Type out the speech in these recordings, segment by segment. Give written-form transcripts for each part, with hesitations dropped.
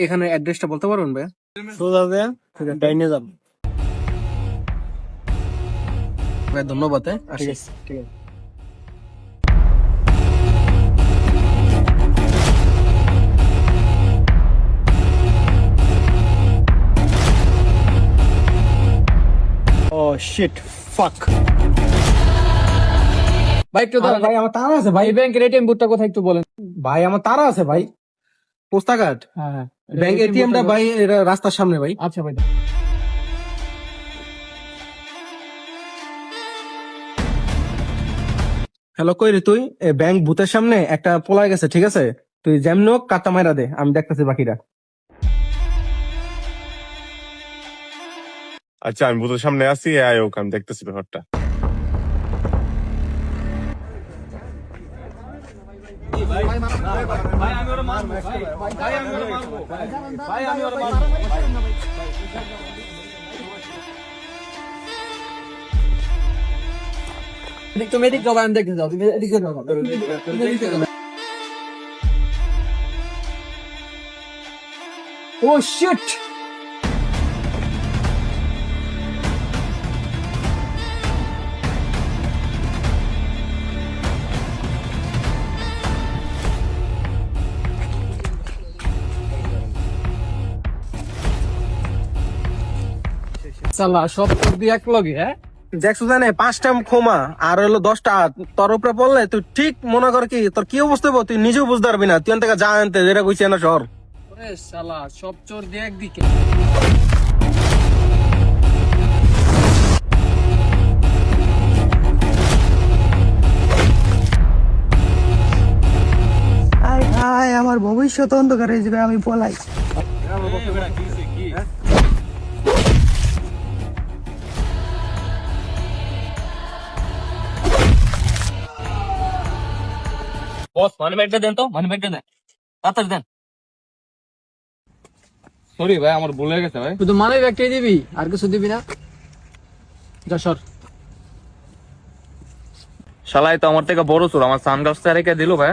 এখানে অ্যাড্রেসটা বলতে পারবেন ভাই? সোজা দেয়া ডাইনে যাব। ভাই ধন্যবাদ। ঠিক আছে, ঠিক আছে। ও শিট, ফাক। ভাই একটু দাঁড়ান। ভাই আমার তারা আছে ভাই। এই ব্যাংকের এটিএম বুথটা কোথায় একটু বলেন। ভাই আমার তারা আছে ভাই। পোস্টাঘাট হ্যাঁ, ব্যাংক এটিএমটা ভাই এটা রাস্তার সামনে ভাই। আচ্ছা ভাই। হ্যালো, কই রে তুই? ব্যাংক বুথের সামনে একটা পোলাই গেছে, ঠিক আছে? তুই যেমন হোক কাটটা মাইরা দে, আমি দেখতেছি বাকিটা। আচ্ছা, আমি বুথের সামনে আছি, আয় হোক, আমি দেখতেছি ব্যাপারটা। তুমি এদিক যাও, আমি দেখতে যাও। তুমি এদিকে যাও। ও শিট! সালা সব তোর দিয়ে এক লগে। হ্যাঁ, দেখছো জানে 5টা ক্ষমা আর হলো 10টা তোর উপরে পড়লে তুই ঠিক মনে কর কি তোর কি অবস্থা হবো তুই নিজেও বুঝতে পারবি না। তুই থেকে যা আনতে যেটা কইছি না শহর। ওরে শালা সব চোর দিয়ে একদিকে। আমার ভবিষ্যৎ অন্ধকার হয়ে যাবে, আমি পলাই। বস মানি ব্যাগটা দেন তো, মানি ব্যাগটা দেন, তাড়াতাড়ি দেন। সরি ভাই, আমার ভুল হয়ে গেছে ভাই। শুধু মানি ব্যাগটাই দিবি, আর কিছু দিবি না? যা সর। শালাই তো আমার থেকে বড় চোর, আমার সানগ্লাসটা রেখে দিল ভাই।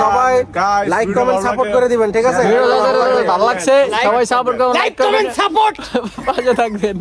সবাই Guys, লাইক video কমেন্ট ভালো সাপোর্ট লাগে। করে দিবেন, ঠিক আছে? ভালো লাগছে, সবাই সাপোর্ট করুন, লাইক করবেন, পাশে থাকবেন।